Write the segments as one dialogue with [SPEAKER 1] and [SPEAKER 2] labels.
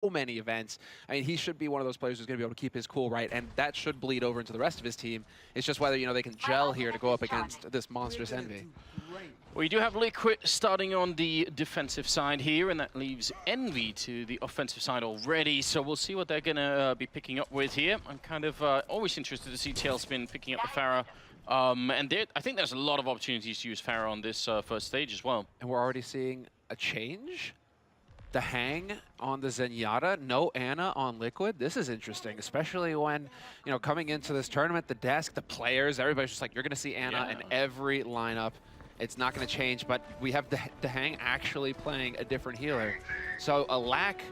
[SPEAKER 1] many events. I mean, he should be one of those players who's going to be able to keep his cool, right? And that should bleed over into the rest of his team. It's just whether, they can gel here to go up against this monstrous Envy.
[SPEAKER 2] We do have Liquid starting on the defensive side here, and that leaves Envy to the offensive side already. So we'll see what they're going to be picking up with here. I'm kind of always interested to see Tailspin picking up the Pharah. I think there's a lot of opportunities to use Pharah on this first stage as well.
[SPEAKER 1] And we're already seeing a change. The Hang on the Zenyatta, no Ana on Liquid. This is interesting, especially when, coming into this tournament, the desk, the players, everybody's just like, you're going to see Ana in every lineup. It's not going to change, but we have the Hang actually playing a different healer. So a lack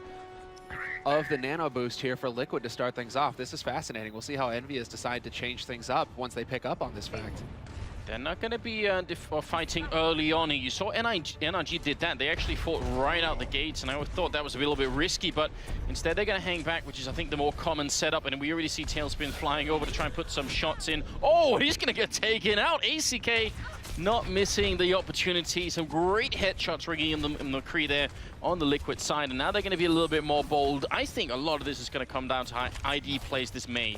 [SPEAKER 1] of the nano boost here for Liquid to start things off. This is fascinating. We'll see how EnVyUs decide to change things up once they pick up on this fact.
[SPEAKER 2] They're not going to be fighting early on. You saw NRG did that. They actually fought right out the gates, and I thought that was a little bit risky, but instead they're going to hang back, which is, I think, the more common setup, and we already see Tailspin flying over to try and put some shots in. Oh, he's going to get taken out. ACK not missing the opportunity. Some great headshots ringing in the McCree there on the Liquid side, and now they're going to be a little bit more bold. I think a lot of this is going to come down to how ID plays this Mei.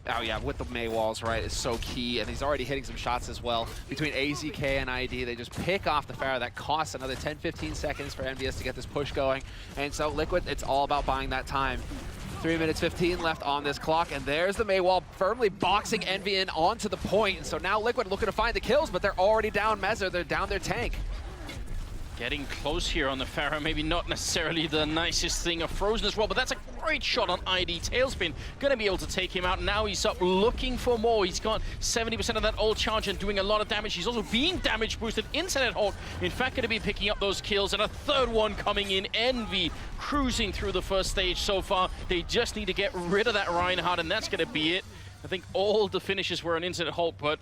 [SPEAKER 1] Oh yeah, with the Mei walls, right, is so key, and he's already hitting some shots as well. Between AZK and ID, they just pick off the Pharah. That costs another 10-15 seconds for EnVyUs to get this push going. And so Liquid, it's all about buying that time. 3 minutes 15 left on this clock, and there's the Mei wall firmly boxing Envy in onto the point. And so now Liquid looking to find the kills, but they're already down Mezzer, they're down their tank.
[SPEAKER 2] Getting close here on the Pharah, maybe not necessarily the nicest thing. A Frozen as well, but that's a great shot on ID. Tailspin gonna be able to take him out. Now he's up looking for more. He's got 70% of that ult charge and doing a lot of damage. He's also being damage boosted. Internet Hulk, in fact, gonna be picking up those kills, and a third one coming in. Envy cruising through the first stage so far. They just need to get rid of that Reinhardt, and that's gonna be it. I think all the finishes were an Internet Hulk, but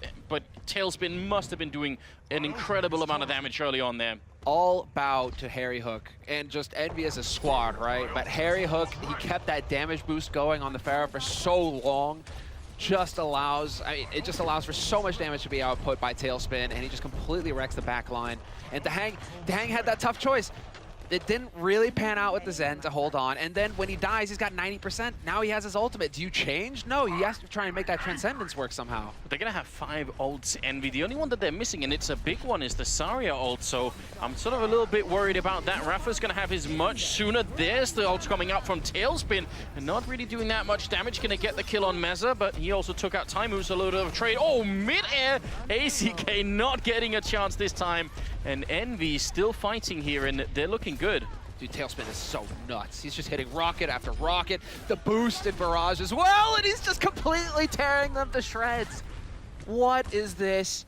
[SPEAKER 2] Tailspin must have been doing an incredible amount of damage early on there.
[SPEAKER 1] All bow to Harry Hook and just EnVyUs a squad, right? But Harry Hook, he kept that damage boost going on the Pharah for so long. Just allows, it just allows for so much damage to be output by Tailspin, and he just completely wrecks the back line. And the Hang had that tough choice. It didn't really pan out with the Zen to hold on, and then when he dies, he's got 90%. Now he has his ultimate. Do you change? No, he has to try and make that Transcendence work somehow.
[SPEAKER 2] They're going to have 5 ults, Envy. The only one that they're missing, and it's a big one, is the Zarya ult, so I'm sort of a little bit worried about that. Rafa's going to have his much sooner. There's the ult coming out from Tailspin, and not really doing that much damage. Going to get the kill on Mezzer, but he also took out Taimu's a load of trade. Oh, mid-air! ACK not getting a chance this time. And Envy still fighting here, and they're looking good.
[SPEAKER 1] Dude, Tailspin is so nuts. He's just hitting rocket after rocket. The boost and barrage as well, and he's just completely tearing them to shreds. What is this?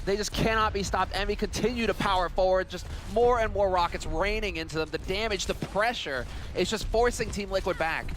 [SPEAKER 1] They just cannot be stopped. Envy continue to power forward. Just more and more rockets raining into them. The damage, the pressure is just forcing Team Liquid back.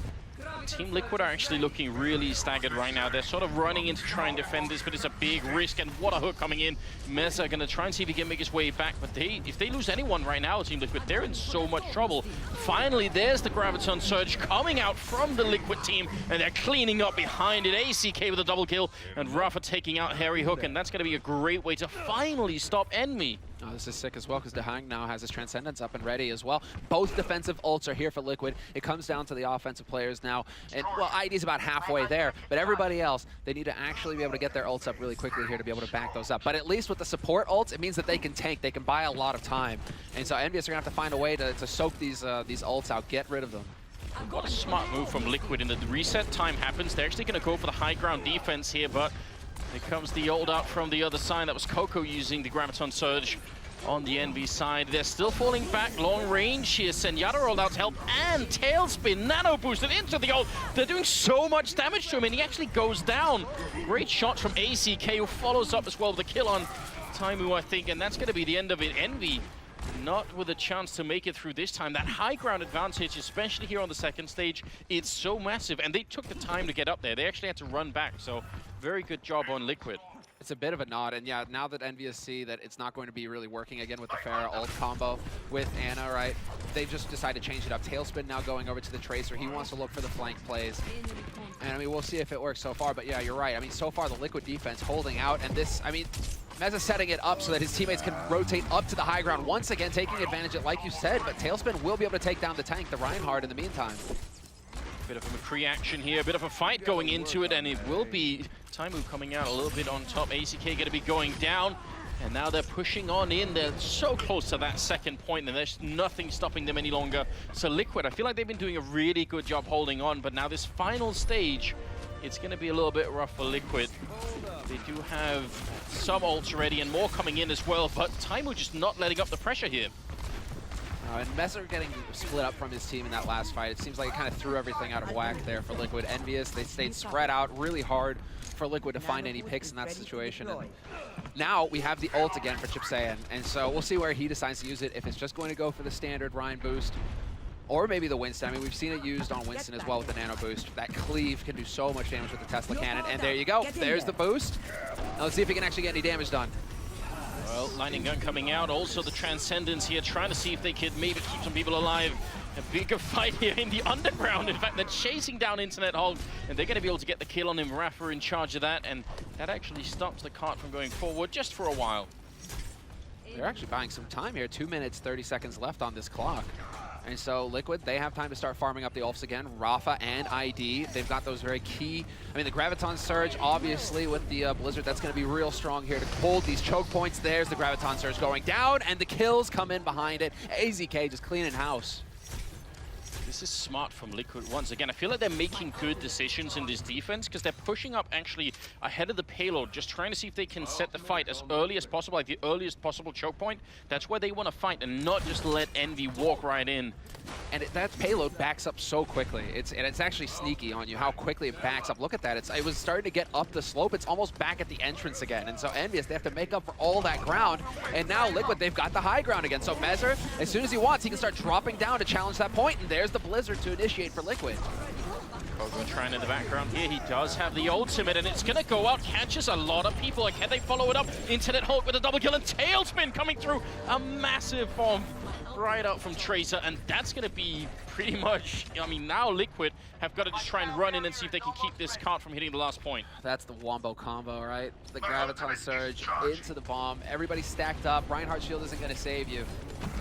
[SPEAKER 2] Team Liquid are actually looking really staggered right now. They're sort of running in to try and defend this, but it's a big risk, and what a hook coming in. Mezzer gonna try and see if he can make his way back, but if they lose anyone right now, Team Liquid, they're in so much trouble. Finally, there's the Graviton Surge coming out from the Liquid team, and they're cleaning up behind it. ACK with a double kill, and Rafa taking out Harry Hook, and that's gonna be a great way to finally stop Envy.
[SPEAKER 1] Oh, this is sick as well, because the Hang now has his Transcendence up and ready as well. Both defensive ults are here for Liquid. It comes down to the offensive players now. And, well, ID's about halfway there, but everybody else, they need to actually be able to get their ults up really quickly here to be able to back those up. But at least with the support ults, it means that they can tank. They can buy a lot of time. And so EnVyUs are going to have to find a way to soak these ults out, get rid of them.
[SPEAKER 2] What a smart move from Liquid, and the reset time happens. They're actually going to go for the high ground defense here, but here comes the ult out from the other side. That was Coco using the Graviton Surge on the Envy side. They're still falling back long range here. Zenyatta rolled out to help, and Tailspin nano boosted into the ult. They're doing so much damage to him, and he actually goes down. Great shot from ACK, who follows up as well with a kill on Taimu, I think, and that's going to be the end of it. Envy not with a chance to make it through this time. That high ground advantage, especially here on the second stage, it's so massive, and they took the time to get up there. They actually had to run back, so very good job on Liquid.
[SPEAKER 1] It's a bit of a nod, and yeah, now that EnVyUs see that it's not going to be really working again with the Pharah ult combo with Ana, right? They've just decided to change it up. Tailspin now going over to the Tracer. He wants to look for the flank plays. And I mean, we'll see if it works so far, but yeah, you're right. I mean, so far the Liquid defense holding out, and this, I mean, Meza setting it up so that his teammates can rotate up to the high ground, once again taking advantage of it, like you said, but Tailspin will be able to take down the tank, the Reinhardt, in the meantime.
[SPEAKER 2] Bit of a McCree action here, a bit of a fight going into it, and it will be Taimu coming out a little bit on top. ACK going to be going down, and now they're pushing on in. They're so close to that second point, and there's nothing stopping them any longer. So Liquid, I feel like they've been doing a really good job holding on, but now this final stage, it's going to be a little bit rough for Liquid. They do have some ults ready and more coming in as well, but Taimu just not letting up the pressure here.
[SPEAKER 1] And Messer getting split up from his team in that last fight, it seems like it kind of threw everything out of whack there for Liquid. EnVyUs, they stayed spread out, really hard for Liquid to find any picks in that situation. And now we have the ult again for Chipsayan, and so we'll see where he decides to use it, if it's just going to go for the standard Ryan boost, or maybe the Winston. I mean, we've seen it used on Winston as well with the nano boost. That cleave can do so much damage with the Tesla cannon, and there you go. There's the boost. Now let's see if he can actually get any damage done.
[SPEAKER 2] Well, lightning gun coming out. Also the Transcendence here, trying to see if they could maybe keep some people alive. A bigger fight here in the underground. In fact, they're chasing down Internet Hulk, and they're going to be able to get the kill on him. Rafa in charge of that, and that actually stops the cart from going forward just for a while.
[SPEAKER 1] They're actually buying some time here. 2 minutes, 30 seconds left on this clock. And so Liquid, they have time to start farming up the ults again. Rafa and ID, they've got those very key. I mean, the Graviton Surge, obviously, with the Blizzard, that's going to be real strong here to hold these choke points. There's the Graviton Surge going down, and the kills come in behind it. AZK just cleaning house.
[SPEAKER 2] This is smart from Liquid once again. I feel like they're making good decisions in this defense because they're pushing up actually ahead of the payload, just trying to see if they can set the fight as early as possible, like the earliest possible choke point. That's where they want to fight and not just let Envy walk right in.
[SPEAKER 1] And that payload backs up so quickly. It's actually sneaky on you how quickly it backs up. Look at that. It was starting to get up the slope. It's almost back at the entrance again. And so EnVyUs, they have to make up for all that ground. And now Liquid, they've got the high ground again. So Mezzer, as soon as he wants, he can start dropping down to challenge that point. And there's the Blizzard to initiate for Liquid.
[SPEAKER 2] Kogo trying in the background here. He does have the ultimate, and it's going to go out. Catches a lot of people. Can they follow it up? Internet Hulk with a double kill, and Tailspin coming through. A massive bomb right out from Tracer, and that's going to be pretty much, I mean, now Liquid have got to just try and run in and see if they can keep this cart from hitting the last point.
[SPEAKER 1] That's the Wombo combo, right? The Graviton Surge into the bomb. Everybody stacked up. Reinhardt's shield isn't going to save you.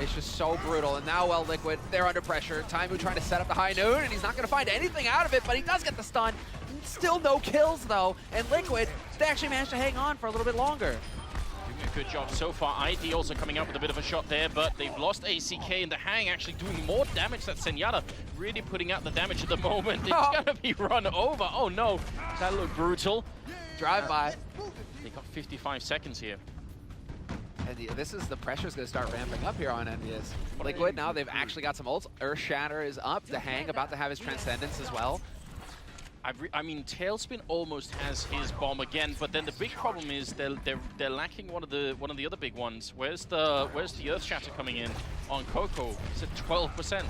[SPEAKER 1] It's just so brutal. And now, well, Liquid, they're under pressure. Taimu trying to set up the high noon, and he's not going to find anything out of it, but he does get the stun. Still no kills, though. And Liquid, they actually managed to hang on for a little bit longer.
[SPEAKER 2] Doing a good job so far. ID also coming up with a bit of a shot there, but they've lost ACK, and the Hang actually doing more damage than Zenyatta. Really putting out the damage at the moment. It's going to be run over. Oh, no. That looked brutal.
[SPEAKER 1] Drive by.
[SPEAKER 2] They got 55 seconds here.
[SPEAKER 1] And the pressure's going to start ramping up here on EnVyUs. Liquid, now they've actually got some ults. Earth Shatter is up. The Hang about to have his Transcendence as well.
[SPEAKER 2] I mean, Tailspin almost has his bomb again, but then the big problem is they're lacking one of the other big ones. Where's the Earth Shatter coming in on Coco? It's at 12%.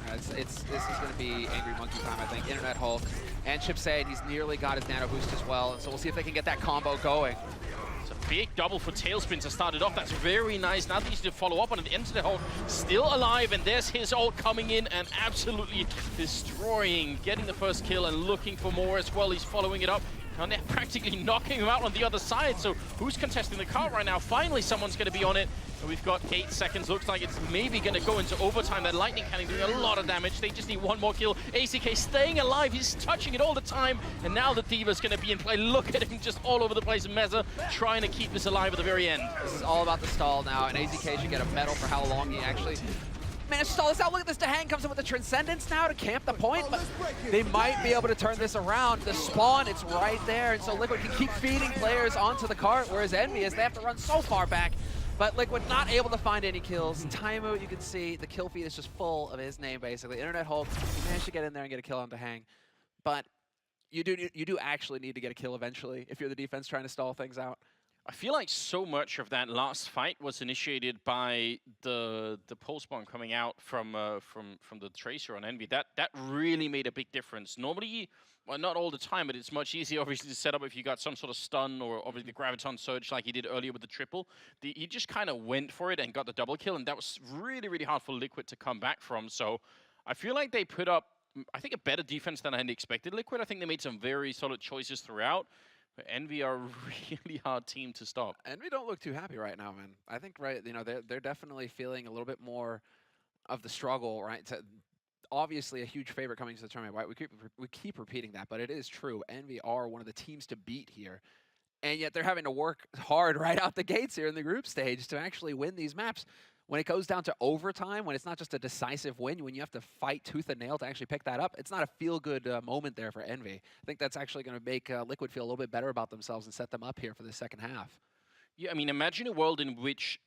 [SPEAKER 1] This is going to be Angry Monkey time, I think. Internet Hulk and Chipsayan, he's nearly got his nano boost as well, and so we'll see if they can get that combo going.
[SPEAKER 2] It's a big double for Tailspin to start it off. That's very nice. Now they need to follow up on it. The Internet Hulk still alive, and there's his ult coming in and absolutely destroying, getting the first kill and looking for more as well. He's following it up. And they're practically knocking him out on the other side. So who's contesting the cart right now? Finally, someone's going to be on it. And we've got 8 seconds. Looks like it's maybe going to go into overtime. That lightning cannon doing a lot of damage. They just need one more kill. ACK staying alive. He's touching it all the time. And now the Diva's going to be in play. Look at him just all over the place. Meza trying to keep this alive at the very end.
[SPEAKER 1] This is all about the stall now. And AZK should get a medal for how long he actually managed to stall this out. Look at this. Dehang comes in with the Transcendence now to camp the point, but they might be able to turn this around. The spawn, it's right there, and so Liquid can keep feeding players onto the cart, whereas EnVyUs, they have to run so far back. But Liquid not able to find any kills. Taimu, you can see the kill feed is just full of his name, basically. Internet Hulk, he managed to get in there and get a kill on Dehang. But you do actually need to get a kill eventually if you're the defense trying to stall things out.
[SPEAKER 2] I feel like so much of that last fight was initiated by the pulse bomb coming out from the tracer on Envy. That really made a big difference. Normally, well, not all the time, but it's much easier obviously to set up if you got some sort of stun or obviously the graviton surge like he did earlier with the triple. He just kind of went for it and got the double kill, and that was really, really hard for Liquid to come back from. So I feel like they put up, I think, a better defense than I had expected Liquid. I think they made some very solid choices throughout. Envy are a really hard team to stop.
[SPEAKER 1] Envy don't look too happy right now, man. I think, right, you know, they're definitely feeling a little bit more of the struggle, right? Obviously, a huge favorite coming to the tournament, right? We keep repeating that, but it is true. Envy are one of the teams to beat here, and yet they're having to work hard right out the gates here in the group stage to actually win these maps. When it goes down to overtime, when it's not just a decisive win, when you have to fight tooth and nail to actually pick that up, it's not a feel-good moment there for Envy. I think that's actually going to make Liquid feel a little bit better about themselves and set them up here for the second half.
[SPEAKER 2] Yeah, I mean, imagine a world in which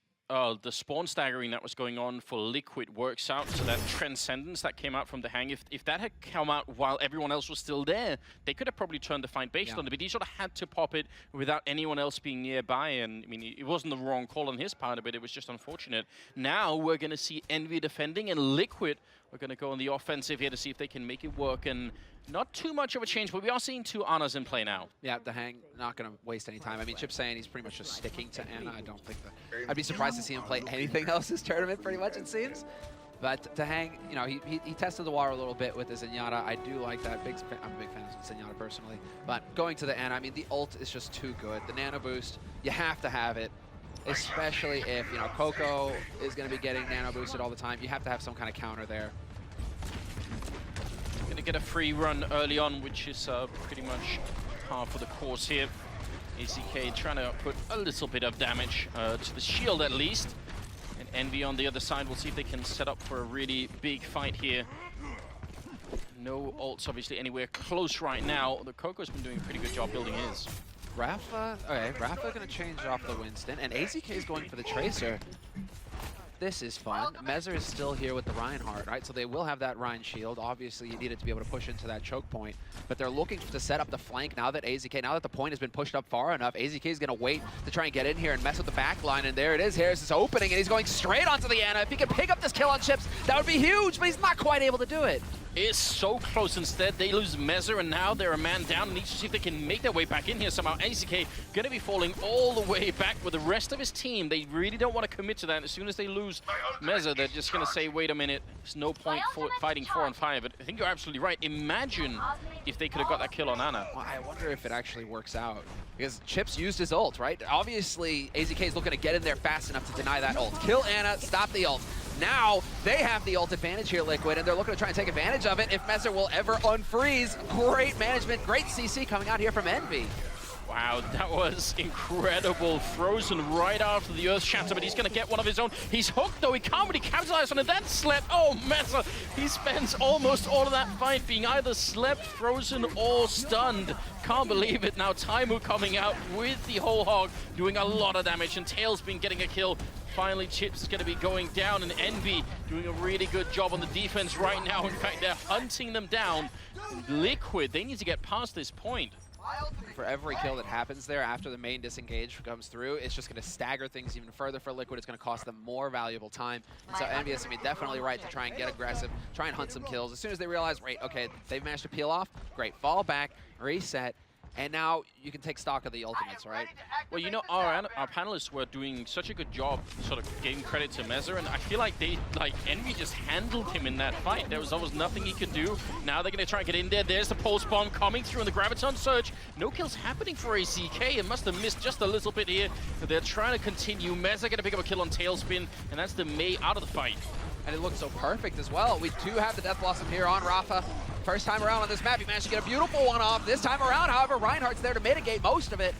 [SPEAKER 2] the spawn staggering that was going on for Liquid works out, so that transcendence that came out from the hang, if that had come out while everyone else was still there, they could have probably turned the fight based on it, but he sort of had to pop it without anyone else being nearby, and I mean, it wasn't the wrong call on his part, but it was just unfortunate. Now we're going to see Envy defending, and Liquid are going to go on the offensive here to see if they can make it work, and not too much of a change, but we are seeing two Anas in play now.
[SPEAKER 1] Yeah, the hang, not going to waste any time. I mean, Chip's saying he's pretty much just sticking to Ana. I don't think that... I'd be surprised to see him play anything else this tournament, pretty much, it seems. But to hang, you know, he tested the water a little bit with the Zenyatta. I do like that. I'm a big fan of Zenyatta personally. But going to the Ana, I mean, the ult is just too good. The nano boost, you have to have it. Especially if, you know, Coco is going to be getting nano boosted all the time. You have to have some kind of counter there.
[SPEAKER 2] Gonna get a free run early on, which is pretty much par for the course here. AZK trying to put a little bit of damage to the shield at least. And Envy on the other side, we'll see if they can set up for a really big fight here. No ults obviously anywhere close right now. The Coco's been doing a pretty good job building his.
[SPEAKER 1] Rafa, okay, Rafa gonna change off the Winston, and AZK is going for the Tracer. This is fun. Mezzer is still here with the Reinhardt, right? So they will have that Rein shield. Obviously, you need it to be able to push into that choke point. But they're looking to set up the flank now that the point has been pushed up far enough. AZK is going to wait to try and get in here and mess with the back line. And there it is. Harris is opening, and he's going straight onto the Ana. If he can pick up this kill on Chips, that would be huge, but he's not quite able to do it.
[SPEAKER 2] It's so close. Instead, they lose Mezzer, and now they're a man down and need to see if they can make their way back in here somehow. AZK going to be falling all the way back with the rest of his team. They really don't want to commit to that. As soon as they lose Mezzer, they're just going to say, wait a minute, there's no point fighting 4 on 5. But I think you're absolutely right. Imagine if they could have got that kill on Ana.
[SPEAKER 1] Well, I wonder if it actually works out. Because Chips used his ult, right? Obviously, AZK is looking to get in there fast enough to deny that ult. Kill Ana, stop the ult. Now, they have the ult advantage here, Liquid, and they're looking to try and take advantage of it if Mezzer will ever unfreeze. Great management, great CC coming out here from Envy.
[SPEAKER 2] Wow, that was incredible. Frozen right after the Earth Shatter, but he's going to get one of his own. He's hooked, though. He can't really capitalize on it. Then slept. Oh, Mezzer. He spends almost all of that fight being either slept, frozen, or stunned. Can't believe it. Now, Taimu coming out with the whole hog, doing a lot of damage, and Tails been getting a kill. Finally, Chips is going to be going down, and Envy doing a really good job on the defense right now. In fact, they're hunting them down. Liquid, they need to get past this point.
[SPEAKER 1] For every kill that happens there after the main disengage comes through, it's just going to stagger things even further for Liquid. It's going to cost them more valuable time. And so EnVyUs, I mean, definitely right to try and get aggressive, try and hunt some kills. As soon as they realize, right, okay, they've managed to peel off, great, fall back, reset, and now you can take stock of the ultimates, right?
[SPEAKER 2] Well, you know, our panelists were doing such a good job sort of giving credit to Mezzer, and I feel like Envy just handled him in that fight. There was almost nothing he could do. Now they're going to try and get in there. There's the pulse bomb coming through in the graviton surge. No kills happening for AZK. It must have missed just a little bit here. They're trying to continue. Mezzer going to pick up a kill on Tailspin, and that's the Mei out of the fight.
[SPEAKER 1] And it looks so perfect as well. We do have the Death Blossom here on Rafa. First time around on this map, he managed to get a beautiful one off. This time around, however, Reinhardt's there to mitigate most of it.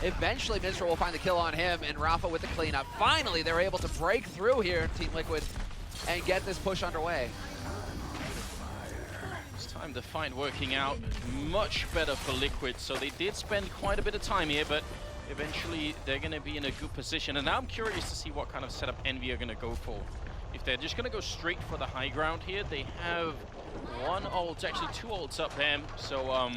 [SPEAKER 1] Eventually, Minstrel will find the kill on him, and Rafa with the cleanup. Finally, they're able to break through here, Team Liquid, and get this push underway.
[SPEAKER 2] It's time the fight working out much better for Liquid. So they did spend quite a bit of time here, but eventually they're going to be in a good position. And now I'm curious to see what kind of setup Envy are going to go for. If they're just going to go straight for the high ground here, they have one ult, actually 2 ults up there. So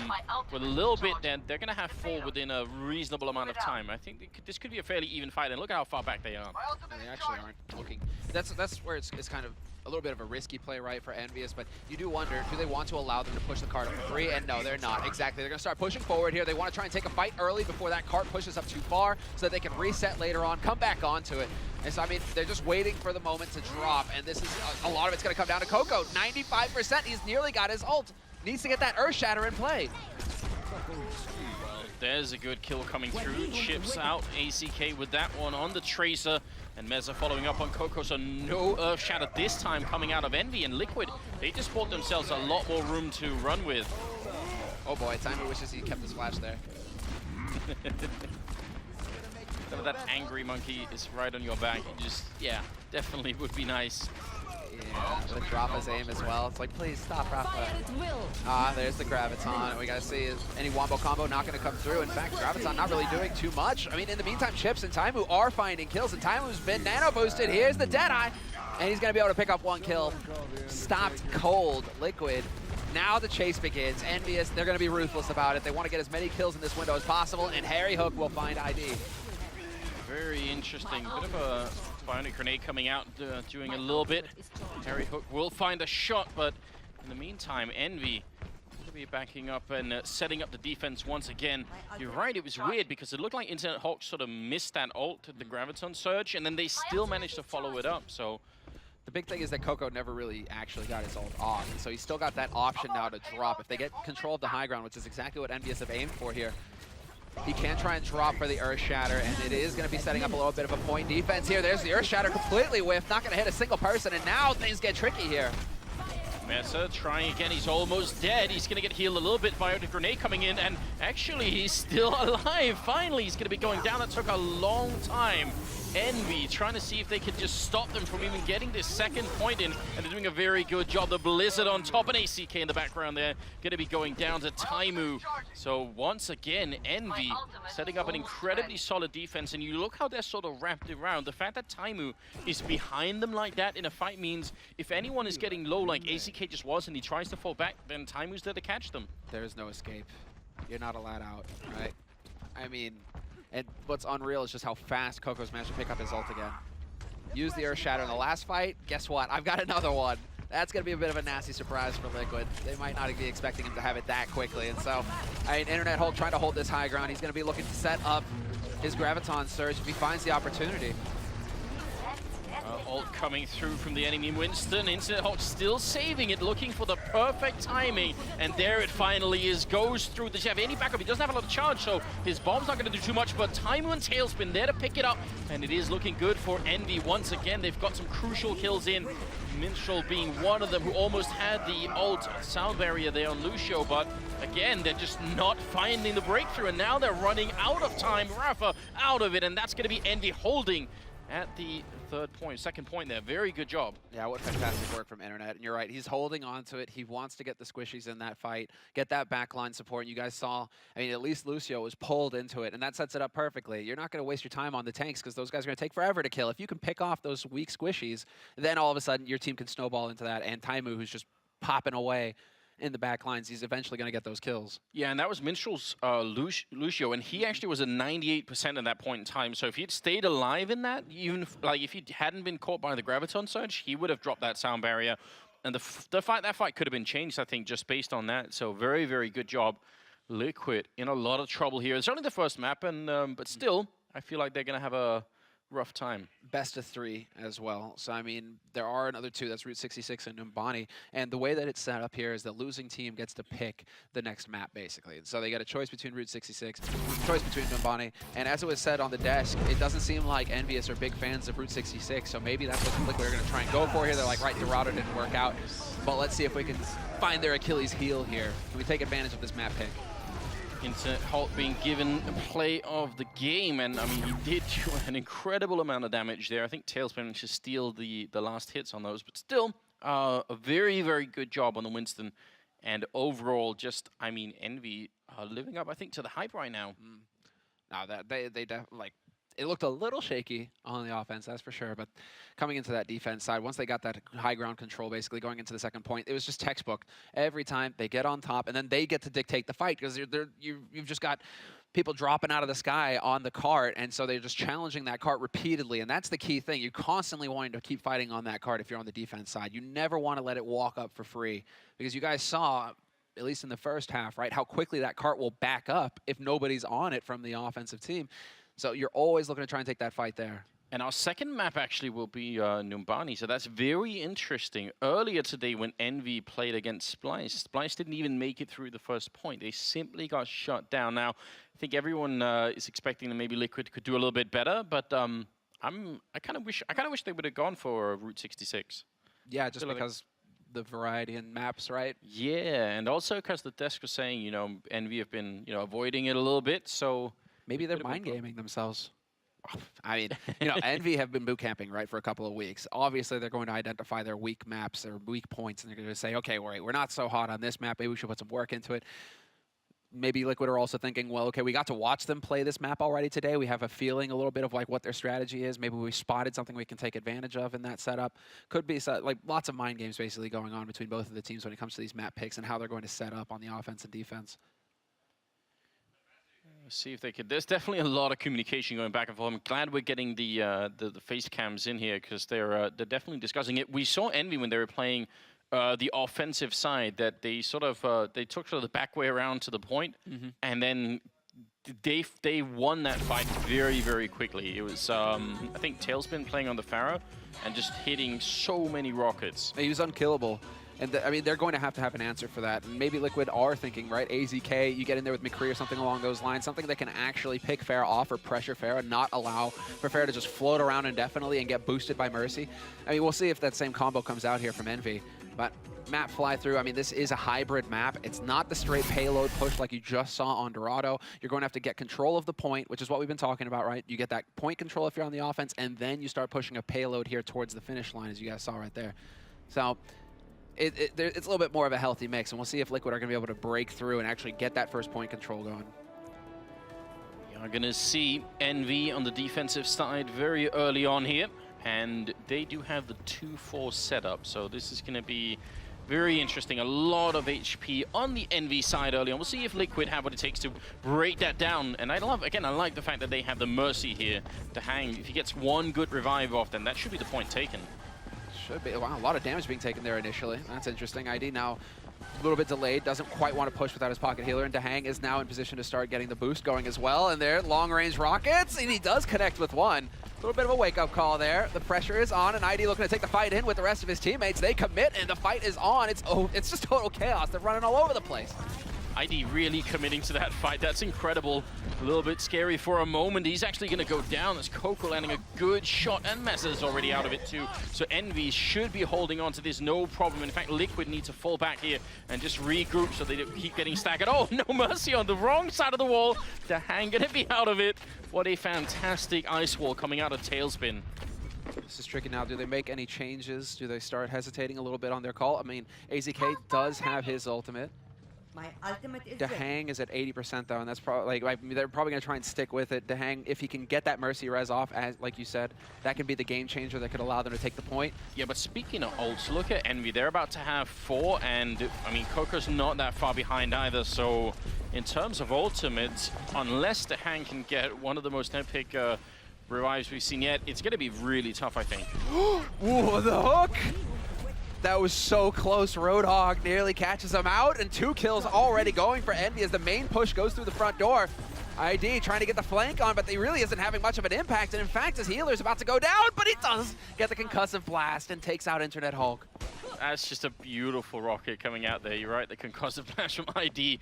[SPEAKER 2] with a little bit, then they're going to have 4 within a reasonable amount of time. I think this could be a fairly even fight, and look at how far back they are.
[SPEAKER 1] And they actually aren't looking. That's where it's kind of a little bit of a risky play, right, for EnVyUs, but you do wonder, do they want to allow them to push the cart up for 3? And no, they're not. Exactly. They're going to start pushing forward here. They want to try and take a fight early before that cart pushes up too far so that they can reset later on, come back onto it. And so, I mean, they're just waiting for the moment to drop, and this is a lot of it's going to come down to Coco. 95%. He's nearly got his ult. Needs to get that Earth Shatter in play.
[SPEAKER 2] Well, there's a good kill coming through. Chips out ACK with that one on the Tracer. And Meza following up on Coco, so no Earth Shatter this time coming out of Envy. And Liquid, they just bought themselves a lot more room to run with.
[SPEAKER 1] Oh boy, Timer wishes he kept his flash there.
[SPEAKER 2] That angry monkey is right on your back. You just, yeah, definitely would be nice.
[SPEAKER 1] Yeah, with Rafa's aim as well. It's like, please stop, Rafa. There's the Graviton. We gotta see, is any Wombo combo not gonna come through? In fact, Graviton not really doing too much. I mean, in the meantime, Chips and Taimu are finding kills, and Taimu's been nano boosted. Here's the Deadeye, and he's gonna be able to pick up 1 kill. Stopped cold, Liquid. Now the chase begins. EnVyUs, they're gonna be ruthless about it. They wanna get as many kills in this window as possible, and Harry Hook will find ID.
[SPEAKER 2] Very interesting. Bit of a bionic grenade coming out, doing a little bit. Harry Hook will find a shot, but in the meantime, Envy will be backing up and setting up the defense once again. You're right, it was weird because it looked like Internet Hawk sort of missed that ult, the Graviton Surge, and then they still managed to follow it up. So
[SPEAKER 1] the big thing is that Coco never really actually got his ult off, and so he's still got that option now to drop. If they get control of the high ground, which is exactly what EnVyUs have aimed for here, he can try and drop for the Earth Shatter, and it is going to be setting up a little bit of a point defense here. There's the Earth Shatter completely whiffed, not going to hit a single person, and now things get tricky here.
[SPEAKER 2] Meza trying again, he's almost dead. He's going to get healed a little bit by the grenade coming in, and actually he's still alive. Finally, he's going to be going down. That took a long time. Envy trying to see if they could just stop them from even getting this second point in, and they're doing a very good job. The Blizzard on top, and ACK in the background there, going to be going down to Taimu. So once again, Envy setting up an incredibly solid defense, and you look how they're sort of wrapped around. The fact that Taimu is behind them like that in a fight means if anyone is getting low like ACK just was and he tries to fall back, then Taimu's there to catch them.
[SPEAKER 1] There is no escape. You're not allowed out, right? I mean, and what's unreal is just how fast Coco's managed to pick up his ult again. Use the Earth Shatter in the last fight. Guess what? I've got another one. That's going to be a bit of a nasty surprise for Liquid. They might not be expecting him to have it that quickly. And so, I mean, Internet Hulk trying to hold this high ground. He's going to be looking to set up his Graviton Surge if he finds the opportunity.
[SPEAKER 2] Ult coming through from the enemy Winston. Internet Hawk still saving it, looking for the perfect timing. And there it finally is. Goes through. Does he have any backup? He doesn't have a lot of charge, so his bomb's not going to do too much. But Taimu and Tailspin there to pick it up. And it is looking good for Envy once again. They've got some crucial kills in. Minstrel being one of them who almost had the ult sound barrier there on Lucio. But again, they're just not finding the breakthrough. And now they're running out of time. Rafa out of it. And that's going to be Envy holding at the second point there. Very good job.
[SPEAKER 1] Yeah, what fantastic work from Internet. And you're right, he's holding on to it. He wants to get the squishies in that fight, get that backline support. And you guys saw, I mean, at least Lucio was pulled into it, and that sets it up perfectly. You're not going to waste your time on the tanks because those guys are going to take forever to kill. If you can pick off those weak squishies, then all of a sudden your team can snowball into that. And Taimu, who's just popping away in the back lines, he's eventually going to get those kills.
[SPEAKER 2] Yeah, and that was Minstrel's Lucio, and he actually was at 98% at that point in time. So if he had stayed alive in that, even if he hadn't been caught by the Graviton Surge, he would have dropped that sound barrier. And that fight could have been changed, I think, just based on that. So very, very good job. Liquid in a lot of trouble here. It's only the first map, and but still, I feel like they're going to have a rough time.
[SPEAKER 1] Best of 3 as well. So, I mean, there are another 2. That's Route 66 and Numbani. And the way that it's set up here is the losing team gets to pick the next map, basically. So they get a choice between Route 66, choice between Numbani. And as it was said on the desk, it doesn't seem like EnVyUs are big fans of Route 66. So maybe that's what Liquid are going to try and go for here. They're like, right, Dorado didn't work out. But let's see if we can find their Achilles heel here. Can we take advantage of this map pick?
[SPEAKER 2] Internet Hulk being given a play of the game, and I mean, he did do an incredible amount of damage there. I think Tailspin managed to steal the last hits on those, but still, a very, very good job on the Winston. And overall, just, I mean, Envy living up, I think, to the hype right now.
[SPEAKER 1] Now that they definitely, like, it looked a little shaky on the offense, that's for sure. But coming into that defense side, once they got that high ground control, basically going into the second point, it was just textbook. Every time they get on top, and then they get to dictate the fight because you've just got people dropping out of the sky on the cart, and so they're just challenging that cart repeatedly, and that's the key thing. You constantly wanting to keep fighting on that cart if you're on the defense side. You never want to let it walk up for free, because you guys saw, at least in the first half, right, how quickly that cart will back up if nobody's on it from the offensive team. So you're always looking to try and take that fight there.
[SPEAKER 2] And our second map actually will be Numbani, so that's very interesting. Earlier today when EnVy played against Splice, Splice didn't even make it through the first point. They simply got shut down. Now, I think everyone is expecting that maybe Liquid could do a little bit better, but I kind of wish they would have gone for Route 66.
[SPEAKER 1] Yeah, just because the variety in maps, right?
[SPEAKER 2] Yeah, and also because the desk was saying, you know, EnVy have been, you know, avoiding it a little bit, so
[SPEAKER 1] maybe they're mind gaming themselves. I mean, you know, EnVy have been boot camping, right, for a couple of weeks. Obviously, they're going to identify their weak maps, their weak points, and they're going to say, okay, we're not so hot on this map. Maybe we should put some work into it. Maybe Liquid are also thinking, well, okay, we got to watch them play this map already today. We have a feeling a little bit of like what their strategy is. Maybe we spotted something we can take advantage of in that setup. Could be like lots of mind games basically going on between both of the teams when it comes to these map picks and how they're going to set up on the offense and defense.
[SPEAKER 2] See if they could. There's definitely a lot of communication going back and forth. I'm glad we're getting the face cams in here because they're definitely discussing it. We saw EnVy when they were playing the offensive side that they sort of they took sort of the back way around to the point, and then they won that fight very, very quickly. It was I think Tailspin playing on the Pharaoh and just hitting so many rockets.
[SPEAKER 1] He was unkillable. And I mean, they're going to have an answer for that. And maybe Liquid are thinking, right, AZK, you get in there with McCree or something along those lines, something that can actually pick Pharah off or pressure Pharah, not allow for Pharah to just float around indefinitely and get boosted by Mercy. I mean, we'll see if that same combo comes out here from EnVy. But map fly through, I mean, this is a hybrid map. It's not the straight payload push like you just saw on Dorado. You're going to have to get control of the point, which is what we've been talking about, right? You get that point control if you're on the offense, and then you start pushing a payload here towards the finish line, as you guys saw right there. So it's a little bit more of a healthy mix, and we'll see if Liquid are going to be able to break through and actually get that first point control going.
[SPEAKER 2] We are going to see EnVy on the defensive side very early on here, and they do have the 2-4 setup, so this is going to be very interesting. A lot of HP on the EnVy side early on. We'll see if Liquid have what it takes to break that down, and I like the fact that they have the Mercy here to hang. If he gets one good revive off, then that should be the point taken.
[SPEAKER 1] Should be. Wow, a lot of damage being taken there initially. That's interesting. ID now a little bit delayed, doesn't quite want to push without his pocket healer, and Dahang is now in position to start getting the boost going as well. And there, long-range rockets, and he does connect with one. A little bit of a wake-up call there. The pressure is on, and ID looking to take the fight in with the rest of his teammates. They commit, and the fight is on. It's just total chaos. They're running all over the place.
[SPEAKER 2] ID really committing to that fight. That's incredible. A little bit scary for a moment. He's actually going to go down. That's Coco landing a good shot, and Messer's already out of it too. So EnVy should be holding on to this no problem. In fact, Liquid need to fall back here and just regroup so they don't keep getting staggered. Oh, no Mercy on the wrong side of the wall. Dahang going to be out of it. What a fantastic ice wall coming out of Tailspin.
[SPEAKER 1] This is tricky now. Do they make any changes? Do they start hesitating a little bit on their call? I mean, AZK does have his ultimate.
[SPEAKER 3] My ultimate is
[SPEAKER 1] Dahang is at 80% though, and that's probably like they're probably going to try and stick with it. Dahang, if he can get that Mercy res off, as like you said, that can be the game changer that could allow them to take the point.
[SPEAKER 2] Yeah, but speaking of ults, look at EnVy. They're about to have 4, and I mean, Coco's not that far behind either. So in terms of ultimates, unless Dahang can get one of the most epic revives we've seen yet, it's going to be really tough, I think.
[SPEAKER 1] Ooh, the hook! That was so close. Roadhog nearly catches him out, and 2 kills already going for EnVy as the main push goes through the front door. ID trying to get the flank on, but he really isn't having much of an impact, and in fact his healer's about to go down, but he does get the concussive blast and takes out Internet Hulk.
[SPEAKER 2] That's just a beautiful rocket coming out there. You're right, the concussive blast from ID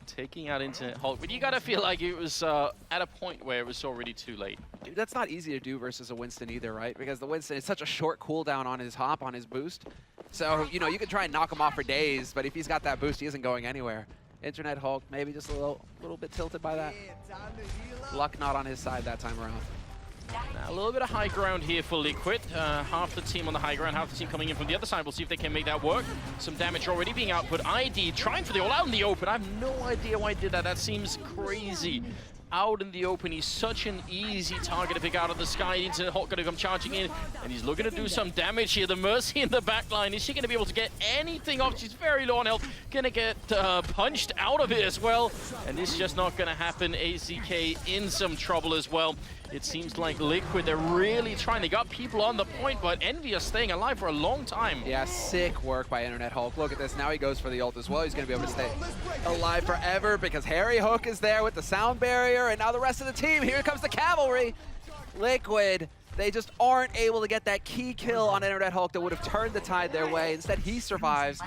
[SPEAKER 2] taking out Internet Hulk, but you gotta feel like it was at a point where it was already too late.
[SPEAKER 1] Dude, that's not easy to do versus a Winston either, right? Because the Winston is such a short cooldown on his hop, on his boost. So, you know, you can try and knock him off for days, but if he's got that boost, he isn't going anywhere. Internet Hulk, maybe just a little bit tilted by that. Luck not on his side that time around.
[SPEAKER 2] Now, a little bit of high ground here for Liquid. Half the team on the high ground, half the team coming in from the other side. We'll see if they can make that work. Some damage already being output. ID trying for the all out in the open. I have no idea why he did that. That seems crazy. out in the open. He's such an easy target to pick out of the sky. Internet Hulk gonna come charging in, and he's looking to do some damage here. The Mercy in the back line. Is she gonna be able to get anything off? She's very low on health. Gonna get punched out of it as well. And this is just not gonna happen. AZK in some trouble as well. It seems like Liquid, they're really trying. They got people on the point, but EnVyUs staying alive for a long time.
[SPEAKER 1] Yeah, sick work by Internet Hulk. Look at this. Now he goes for the ult as well. He's going to be able to stay alive forever because Harry Hook is there with the sound barrier, and now the rest of the team. Here comes the cavalry. Liquid, they just aren't able to get that key kill on Internet Hulk that would have turned the tide their way. Instead, he survives,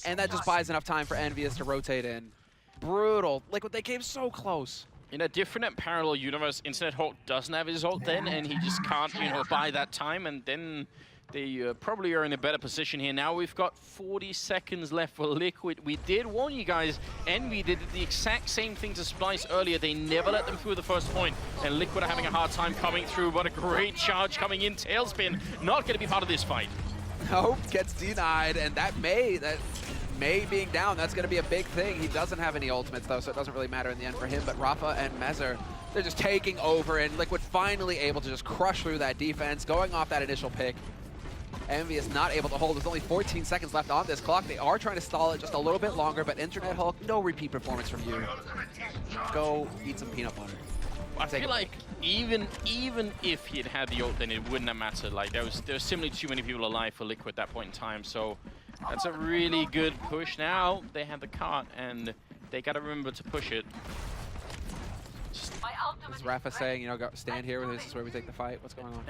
[SPEAKER 1] and that just buys enough time for EnVyUs to rotate in. Brutal. Liquid, they came so close.
[SPEAKER 2] In a different and parallel universe, Internet Hulk doesn't have his ult then, and he just can't, buy that time, and then they probably are in a better position here. Now we've got 40 seconds left for Liquid. We did warn you guys, Envy did the exact same thing to Splice earlier. They never let them through the first point, and Liquid are having a hard time coming through, but a great charge coming in. Tailspin, not going to be part of this fight.
[SPEAKER 1] Nope, gets denied, and that May being down, that's going to be a big thing. He doesn't have any ultimates, though, so it doesn't really matter in the end for him. But Rafa and Mezer, they're just taking over, and Liquid finally able to just crush through that defense, going off that initial pick. EnVyUs not able to hold. There's only 14 seconds left on this clock. They are trying to stall it just a little bit longer, but Internet Hulk, no repeat performance from you. Go eat some peanut butter.
[SPEAKER 2] I feel like even if he had had the ult, then it wouldn't have mattered. Like there was simply too many people alive for Liquid at that point in time. So that's a really good push. Now they have the cart, and they got to remember to push it.
[SPEAKER 1] Is Rafa saying, go stand here, this is where we take the fight? What's going on?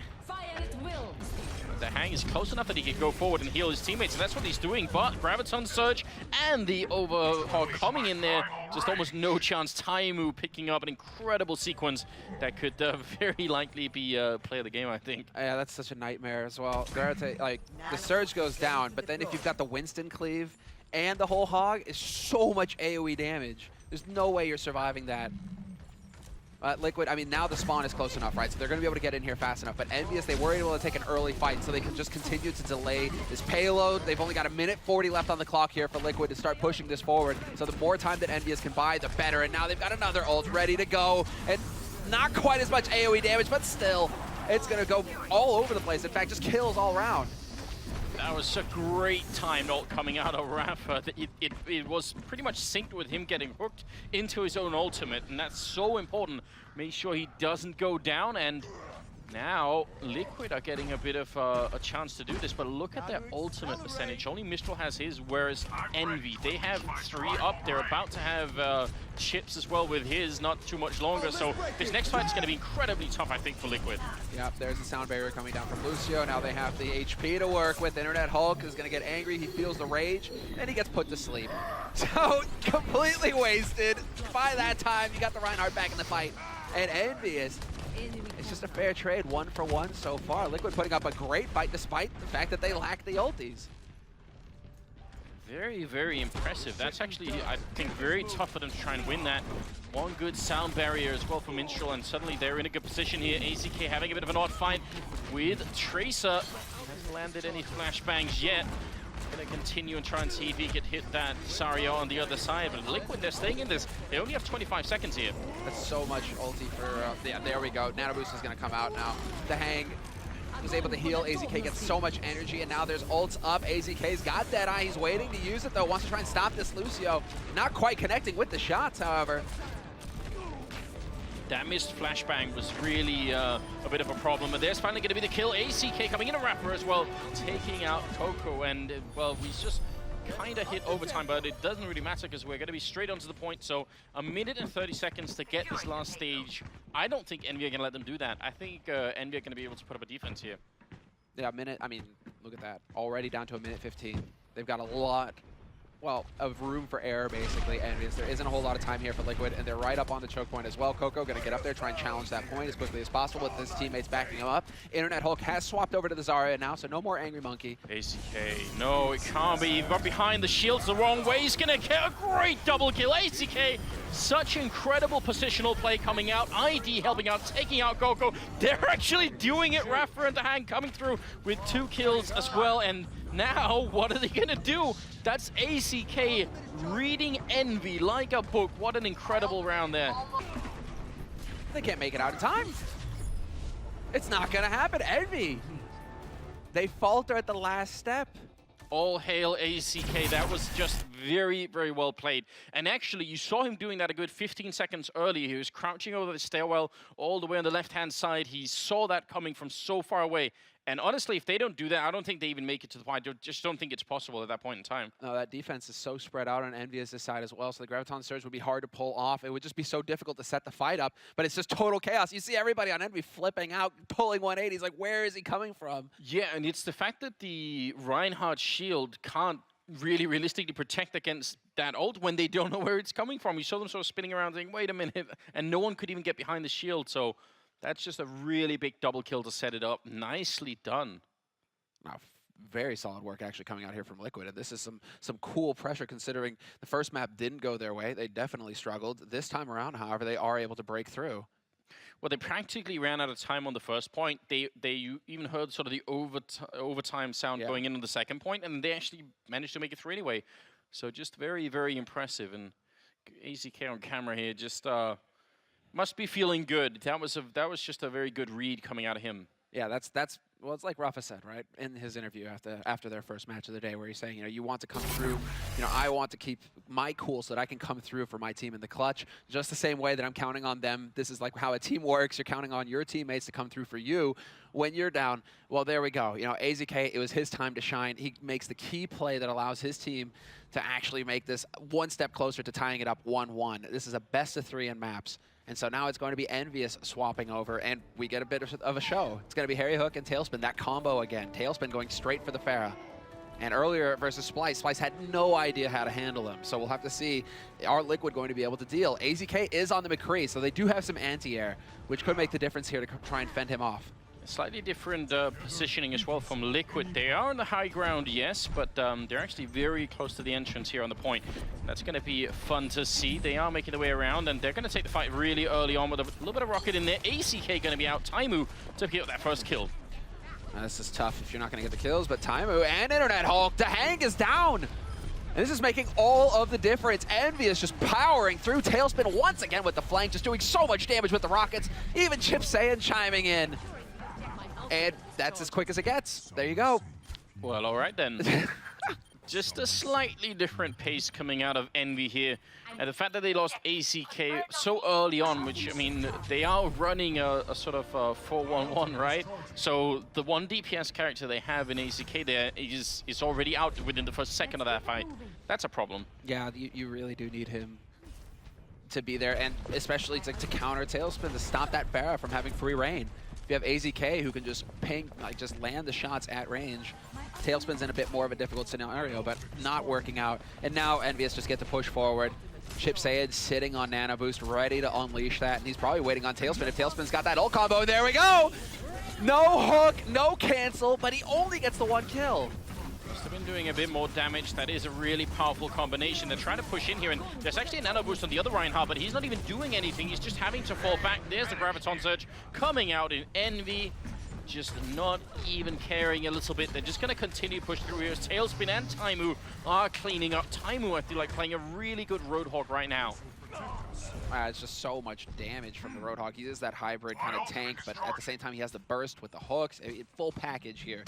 [SPEAKER 2] The hang is close enough that he can go forward and heal his teammates, and that's what he's doing. But Graviton Surge and the Overhaul coming in there, just almost no chance. Taimu picking up an incredible sequence that could very likely be play of the game, I think.
[SPEAKER 1] Yeah, that's such a nightmare as well. Like, the Surge goes down, but then if you've got the Winston cleave and the whole hog, it's so much AoE damage. There's no way you're surviving that. Liquid, I mean, now the spawn is close enough, right? So they're going to be able to get in here fast enough. But EnVyUs, they were able to take an early fight, so they can just continue to delay this payload. They've only got 1:40 left on the clock here for Liquid to start pushing this forward. So the more time that EnVyUs can buy, the better. And now they've got another ult ready to go. And not quite as much AoE damage, but still, it's going to go all over the place. In fact, just kills all around.
[SPEAKER 2] That was a great time ult coming out of Rafa. It was pretty much synced with him getting hooked into his own ultimate, and that's so important. Make sure he doesn't go down, and now Liquid are getting a bit of a chance to do this, but look at their ultimate percentage. Only Mistral has his, whereas Envy, they have 3 up. They're about to have Chips as well with his, not too much longer. So this next fight is going to be incredibly tough, I think, for Liquid.
[SPEAKER 1] Yep, there's the sound barrier coming down from Lucio. Now they have the HP to work with. Internet Hulk is going to get angry. He feels the rage, and he gets put to sleep. So completely wasted. By that time, you got the Reinhardt back in the fight. And EnVyUs, it's just a fair trade, 1 for 1 so far. Liquid putting up a great fight despite the fact that they lack the ultis.
[SPEAKER 2] Very, very impressive. That's actually, I think, very tough for them to try and win that. One good sound barrier as well for Minstrel, and suddenly they're in a good position here. AZK having a bit of an odd fight with Tracer. Hasn't landed any flashbangs yet. Gonna continue and try and see if he could hit that Sario on the other side, but Liquid, they're staying in this. They only have 25 seconds here.
[SPEAKER 1] That's so much ulti for, yeah, there we go. Nano Boost is gonna come out now. The hang was able to heal. AZK gets so much energy, and now there's ults up. AZK's got Deadeye. He's waiting to use it, though. Wants to try and stop this Lucio. Not quite connecting with the shots, however.
[SPEAKER 2] That missed flashbang was really a bit of a problem, but there's finally going to be the kill. AZK coming in a Rapper as well, taking out Coco, and well, he's just kind of hit overtime, but it doesn't really matter because we're going to be straight onto the point. So 1:30 to get this last stage. I don't think Envy are going to let them do that. I think Envy are going to be able to put up a defense here.
[SPEAKER 1] Yeah, I mean, look at that. Already down to 1:15. They've got a lot, well, of room for error, basically, and there isn't a whole lot of time here for Liquid, and they're right up on the choke point as well. Coco going to get up there, try and challenge that point as quickly as possible with his teammates backing him up. Internet Hulk has swapped over to the Zarya now, so no more Angry Monkey.
[SPEAKER 2] AZK, no, it can't be. But behind the shields the wrong way. He's going to get a great double kill. AZK, such incredible positional play coming out. ID helping out, taking out Coco. They're actually doing it. Rafa and the Hang coming through with 2 kills as well, and now, what are they going to do? That's AZK reading Envy like a book. What an incredible round there.
[SPEAKER 1] They can't make it out in time. It's not gonna happen. Envy. They falter at the last step.
[SPEAKER 2] All hail AZK. That was just very, very well played. And actually, you saw him doing that a good 15 seconds earlier. He was crouching over the stairwell all the way on the left-hand side. He saw that coming from so far away. And honestly, if they don't do that, I don't think they even make it to the point. I just don't think it's possible at that point in time.
[SPEAKER 1] No, that defense is so spread out on EnVyUs' side as well, so the Graviton Surge would be hard to pull off. It would just be so difficult to set the fight up, but it's just total chaos. You see everybody on Envy flipping out, pulling 180s, like, where is he coming from?
[SPEAKER 2] Yeah, and it's the fact that the Reinhardt shield can't really realistically protect against that ult when they don't know where it's coming from. You saw them sort of spinning around saying, wait a minute, and no one could even get behind the shield, so that's just a really big double kill to set it up. Nicely done.
[SPEAKER 1] Wow, very solid work actually coming out here from Liquid, and this is some cool pressure considering the first map didn't go their way. They definitely struggled. This time around, however, they are able to break through.
[SPEAKER 2] Well, they practically ran out of time on the first point. You even heard sort of the overtime sound going in on the second point, and they actually managed to make it through anyway. So just very, very impressive. And AZK on camera here just must be feeling good. That was just a very good read coming out of him.
[SPEAKER 1] Yeah, well, it's like Rafa said, right, in his interview after their first match of the day, where he's saying, you want to come through, I want to keep my cool so that I can come through for my team in the clutch, just the same way that I'm counting on them. This is like how a team works. You're counting on your teammates to come through for you when you're down. Well, there we go. AZK, it was his time to shine. He makes the key play that allows his team to actually make this one step closer to tying it up 1-1. This is a best of 3 in maps. And so now it's going to be EnVyUs swapping over, and we get a bit of a show. It's going to be Harry Hook and Tailspin, that combo again. Tailspin going straight for the Pharah. And earlier versus Splice, Splice had no idea how to handle him. So we'll have to see, are Liquid going to be able to deal? AZK is on the McCree, so they do have some anti-air, which could make the difference here to try and fend him off.
[SPEAKER 2] Slightly different positioning as well from Liquid. They are on the high ground, yes, but they're actually very close to the entrance here on the point. That's going to be fun to see. They are making their way around, and they're going to take the fight really early on with a little bit of rocket in there. AZK going to be out. Taimu to get that first kill.
[SPEAKER 1] This is tough if you're not going to get the kills, but Taimu and Internet Hulk, the hang is down. And this is making all of the difference. EnVyUs just powering through. Tailspin once again with the flank, just doing so much damage with the rockets. Even Chip Saiyan chiming in. And that's as quick as it gets. There you go.
[SPEAKER 2] Well, all right then. Just a slightly different pace coming out of Envy here. And the fact that they lost AZK so early on, which, I mean, they are running a sort of 4-1-1, right? So the one DPS character they have in AZK there is already out within the first second of that fight. That's a problem.
[SPEAKER 1] Yeah, you really do need him to be there, and especially to counter Tailspin, to stop that Pharah from having free reign. If you have AZK who can just ping, just land the shots at range, Tailspin's in a bit more of a difficult scenario, but not working out. And now EnVyUs just get to push forward. Chip Sayed sitting on Nano Boost, ready to unleash that, and he's probably waiting on Tailspin. If Tailspin's got that ult combo, there we go! No hook, no cancel, but he only gets the 1 kill.
[SPEAKER 2] Must have been doing a bit more damage. That is a really powerful combination. They're trying to push in here, and there's actually a Nano Boost on the other Reinhardt, but he's not even doing anything. He's just having to fall back. There's the Graviton Surge coming out in Envy. Just not even caring a little bit. They're just going to continue to push through here. Tailspin and Taimu are cleaning up. Taimu, I feel like, playing a really good Roadhog right now.
[SPEAKER 1] It's just so much damage from the Roadhog. He is that hybrid kind of tank, but at the same time, he has the burst with the hooks. Full package here.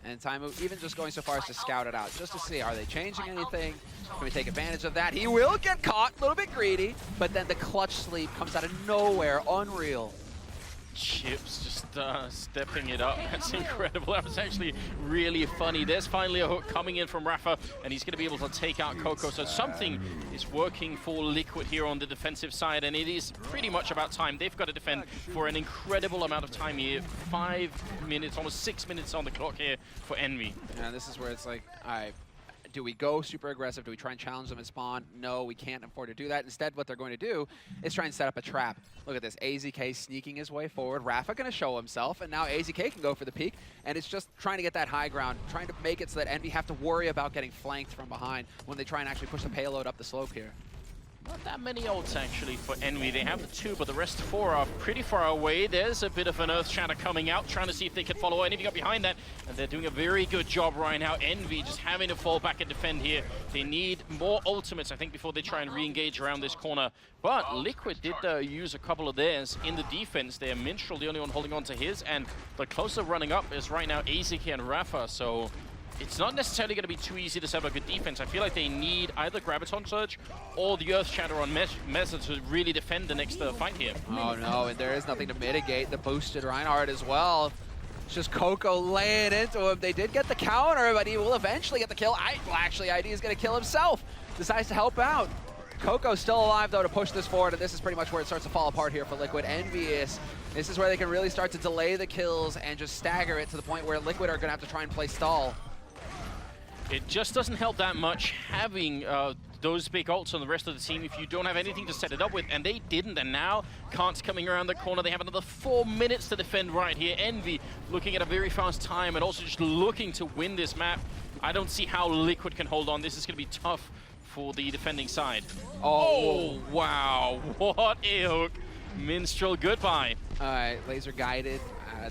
[SPEAKER 1] And Taimu even just going so far as to scout it out, just to see, are they changing anything? Can we take advantage of that? He will get caught, a little bit greedy, but then the clutch sleep comes out of nowhere, unreal.
[SPEAKER 2] Chips just stepping it up. That's incredible. That was actually really funny. There's finally a hook coming in from Rafa, and he's going to be able to take out Coco. So something is working for Liquid here on the defensive side, and it is pretty much about time. They've got to defend for an incredible amount of time here. 5 minutes, almost 6 minutes on the clock here for Envy.
[SPEAKER 1] And this is where it's like, do we go super aggressive? Do we try and challenge them at spawn? No, we can't afford to do that. Instead, what they're going to do is try and set up a trap. Look at this, AZK sneaking his way forward. Rafa going to show himself, and now AZK can go for the peek, and it's just trying to get that high ground, trying to make it so that Envy have to worry about getting flanked from behind when they try and actually push the payload up the slope here.
[SPEAKER 2] Not that many ults actually for Envy. They have the 2, but the rest 4 are pretty far away. There's a bit of an Earth Shatter coming out, trying to see if they can follow anything up behind that. And they're doing a very good job right now. Envy just having to fall back and defend here. They need more ultimates, I think, before they try and re-engage around this corner. But Liquid did use a couple of theirs in the defense there. Minstrel, the only one holding on to his, and the closer running up is right now Aziki and Rafa. So it's not necessarily going to be too easy to set up a good defense. I feel like they need either Graviton Surge or the Earth Shatter on Meza to really defend the next fight here.
[SPEAKER 1] Oh no, and there is nothing to mitigate the boosted Reinhardt as well. It's just Coco laying into him. They did get the counter, but he will eventually get the kill. Well, actually, ID is going to kill himself. Decides to help out. Coco's still alive, though, to push this forward, and this is pretty much where it starts to fall apart here for Liquid. EnVyUs, this is where they can really start to delay the kills and just stagger it to the point where Liquid are going to have to try and play stall.
[SPEAKER 2] It just doesn't help that much having those big ults on the rest of the team if you don't have anything to set it up with, and they didn't, and now Kant's coming around the corner. They have another 4 minutes to defend right here. Envy looking at a very fast time and also just looking to win this map. I don't see how Liquid can hold on. This is going to be tough for the defending side. Oh, wow. What a hook. Minstrel, goodbye.
[SPEAKER 1] All right, laser guided.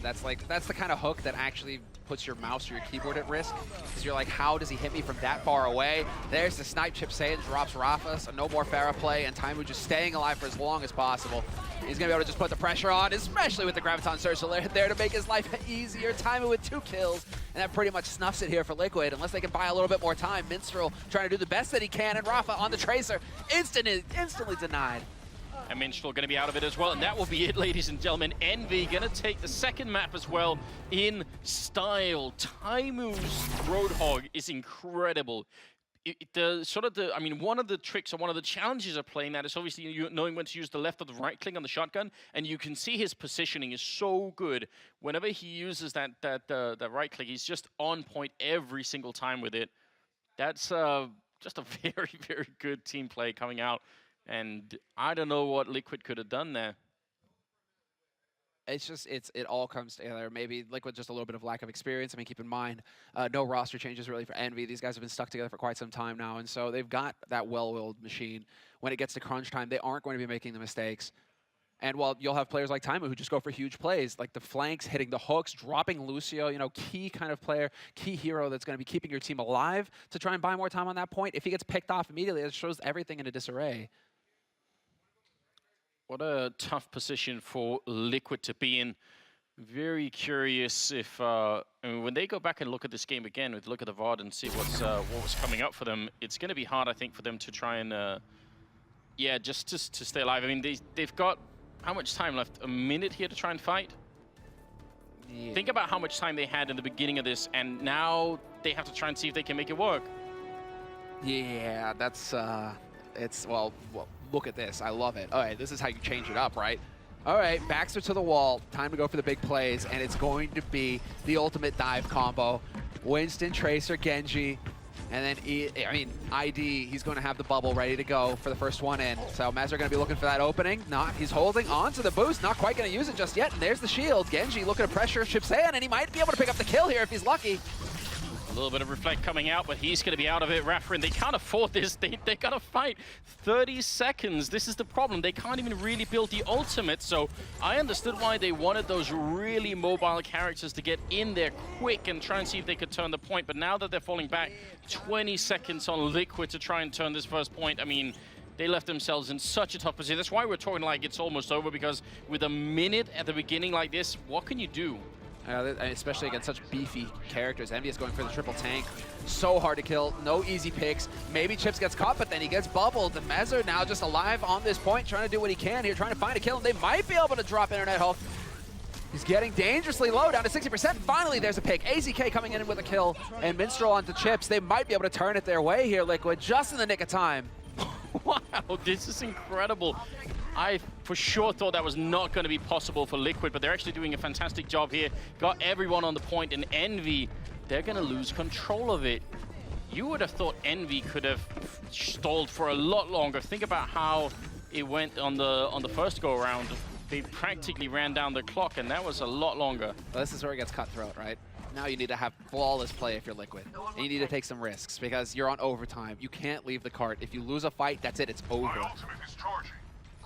[SPEAKER 1] That's the kind of hook that actually puts your mouse or your keyboard at risk, because you're like, how does he hit me from that far away? There's the snipe. Chip Saiyan drops Rafa, so no more Pharah play, and Taimu just staying alive for as long as possible. He's gonna be able to just put the pressure on, especially with the Graviton Surge, so they're there to make his life easier. Taimu with 2 kills, and that pretty much snuffs it here for Liquid, unless they can buy a little bit more time. Minstrel trying to do the best that he can, and Rafa on the Tracer, instantly denied.
[SPEAKER 2] And Minstrel going to be out of it as well, and that will be it, ladies and gentlemen. Envy going to take the second map as well in style. Taimu's Roadhog is incredible. One of the tricks or one of the challenges of playing that is obviously knowing when to use the left or the right click on the shotgun, and you can see his positioning is so good. Whenever he uses that right click, he's just on point every single time with it. That's just a very, very good team play coming out. And I don't know what Liquid could have done there.
[SPEAKER 1] It's just, it all comes together. Maybe Liquid just a little bit of lack of experience. I mean, keep in mind, no roster changes really for Envy. These guys have been stuck together for quite some time now, and so they've got that well-oiled machine. When it gets to crunch time, they aren't going to be making the mistakes. And while you'll have players like Taimu who just go for huge plays, like the flanks, hitting the hooks, dropping Lucio, you know, key kind of player, key hero that's going to be keeping your team alive to try and buy more time on that point. If he gets picked off immediately, it shows everything in a disarray.
[SPEAKER 2] What a tough position for Liquid to be in. Very curious if, when they go back and look at this game again, look at the VOD and see what was coming up for them, it's going to be hard, I think, for them to try and, just to stay alive. I mean, they've got how much time left? A minute here to try and fight? Yeah. Think about how much time they had in the beginning of this, and now they have to try and see if they can make it work.
[SPEAKER 1] Yeah, that's, well, look at this. I love it. All right, this is how you change it up, right? All right, backs are to the wall. Time to go for the big plays, and it's going to be the ultimate dive combo. Winston, Tracer, Genji, and then, ID, he's going to have the bubble ready to go for the first one in. So Mez are going to be looking for that opening. He's holding on to the boost, not quite going to use it just yet, and there's the shield. Genji looking to pressure Chip Saiyan, and he might be able to pick up the kill here if he's lucky.
[SPEAKER 2] A little bit of Reflect coming out, but he's going to be out of it. Raffrin, they can't afford this. They got to fight 30 seconds. This is the problem. They can't even really build the ultimate, so I understood why they wanted those really mobile characters to get in there quick and try and see if they could turn the point, but now that they're falling back, 20 seconds on Liquid to try and turn this first point, I mean, they left themselves in such a tough position. That's why we're talking like it's almost over, because with a minute at the beginning like this, what can you do?
[SPEAKER 1] Especially against such beefy characters. EnVyUs is going for the triple tank. So hard to kill. No easy picks. Maybe Chips gets caught, but then he gets bubbled. And Mezzer now just alive on this point, trying to do what he can here, trying to find a kill. And they might be able to drop Internet Health. He's getting dangerously low, down to 60%. Finally, there's a pick. AZK coming in with a kill. And Minstrel onto Chips. They might be able to turn it their way here, Liquid, just in the nick of time.
[SPEAKER 2] Wow, this is incredible. I for sure thought that was not going to be possible for Liquid, but they're actually doing a fantastic job here. Got everyone on the point, and Envy, they're going to lose control of it. You would have thought Envy could have stalled for a lot longer. Think about how it went on the first go-around. They practically ran down the clock, and that was a lot longer.
[SPEAKER 1] Well, this is where it gets cutthroat, right? now you need to have flawless play if you're Liquid. And you need to take some risks because you're on overtime. You can't leave the cart. If you lose a fight, that's it. It's over.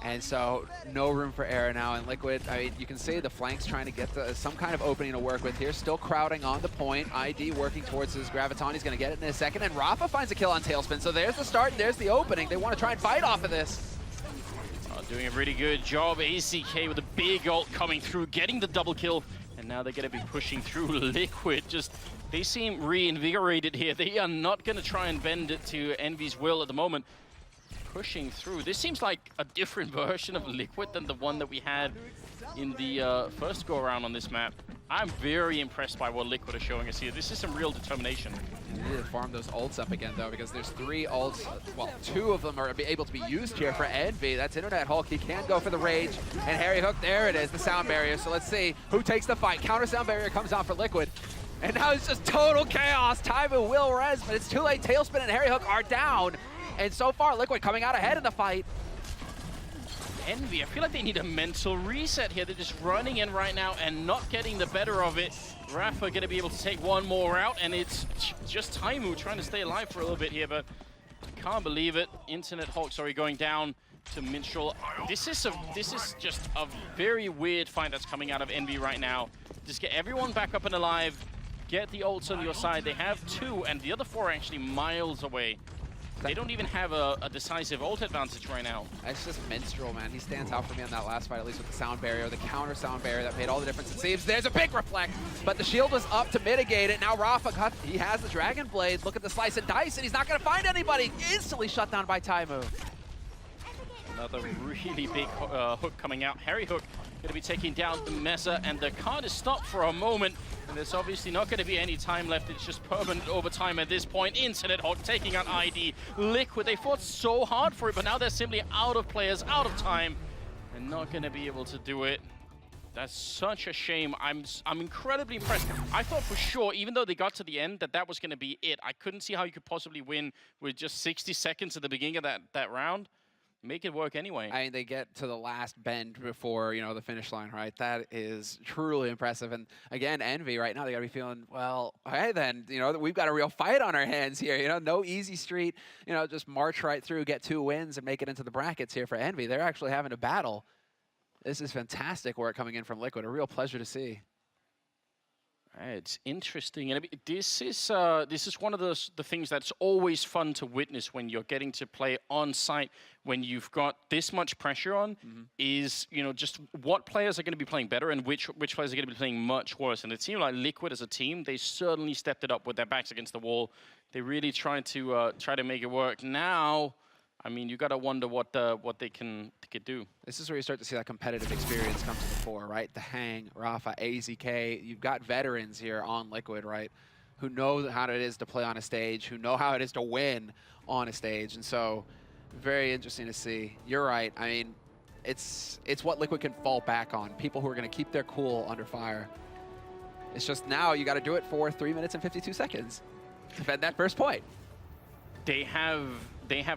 [SPEAKER 1] And so, no room for error now. And Liquid, I mean, you can see the flanks trying to get some kind of opening to work with here. Still crowding on the point. ID working towards his Graviton. He's going to get it in a second. And Rafa finds a kill on Tailspin. So there's the start. There's the opening. They want to try and fight off of this.
[SPEAKER 2] Doing a really good job. ACK with a big ult coming through, getting the double kill. And now they're going to be pushing through. Liquid just, they seem reinvigorated here. They are not going to try and bend it to EnVy's will at the moment. Pushing through. This seems like a different version of Liquid than the one that we had in the first go-around on this map. I'm very impressed by what Liquid are showing us here. This is some real determination.
[SPEAKER 1] You need to farm those ults up again, though, because there's 3 ults. Well, 2 of them are able to be used here for EnVy. That's Internet Hulk. He can go for the Rage. And Harry Hook, there it is, the sound barrier. So let's see who takes the fight. Counter sound barrier comes out for Liquid. And now it's just total chaos. Taimu will res, but it's too late. Tailspin and Harry Hook are down. And so far, Liquid coming out ahead in the fight.
[SPEAKER 2] EnVy, I feel like they need a mental reset here. They're just running in right now and not getting the better of it. Rafa going to be able to take one more out, and it's just Taimu trying to stay alive for a little bit here, but can't believe it. Internet Hulk, sorry, going down to Minstrel. This is just a very weird fight that's coming out of EnVy right now. Just get everyone back up and alive, get the ults on your side. They have 2, and the other 4 are actually miles away. They don't even have a decisive ult advantage right now.
[SPEAKER 1] It's just Minstrel, man. He stands out for me on that last fight, at least with the sound barrier, the counter sound barrier that made all the difference. It seems there's a big reflect, but the shield was up to mitigate it. Now Rafa, he has the Dragon Blade. Look at the slice and dice, and he's not going to find anybody. Instantly shut down by Taimu.
[SPEAKER 2] Another really big hook coming out. Harry Hook going to be taking down the Mesa, and the card is stopped for a moment. And there's obviously not going to be any time left. It's just permanent overtime at this point. Internet Hulk taking out ID. Liquid, they fought so hard for it, but now they're simply out of players, out of time, and not going to be able to do it. That's such a shame. I'm incredibly impressed. I thought for sure, even though they got to the end, that was going to be it. I couldn't see how you could possibly win with just 60 seconds at the beginning of that round. Make it work anyway.
[SPEAKER 1] I mean, they get to the last bend before, you know, the finish line, right? That is truly impressive. And again, EnVy right now, they gotta be feeling, well, okay then, you know, we've got a real fight on our hands here. You know, no easy street, you know, just march right through, get 2 wins and make it into the brackets here for EnVy. They're actually having a battle. This is fantastic work coming in from Liquid. A real pleasure to see.
[SPEAKER 2] It's interesting, and I mean, this is one of the things that's always fun to witness when you're getting to play on site. When you've got this much pressure on, is, you know, just what players are going to be playing better and which players are going to be playing much worse. And it seemed like Liquid as a team, they certainly stepped it up with their backs against the wall. They really tried to make it work. Now, I mean, you got to wonder what they could do. This
[SPEAKER 1] is where you start to see that competitive experience come to the fore, right? The Hang, Rafa, AZK. You've got veterans here on Liquid, right? Who know how it is to play on a stage, who know how it is to win on a stage. And so, very interesting to see. You're right. I mean, it's what Liquid can fall back on. People who are going to keep their cool under fire. It's just now you got to do it for 3 minutes and 52 seconds. Defend that first point.
[SPEAKER 2] They have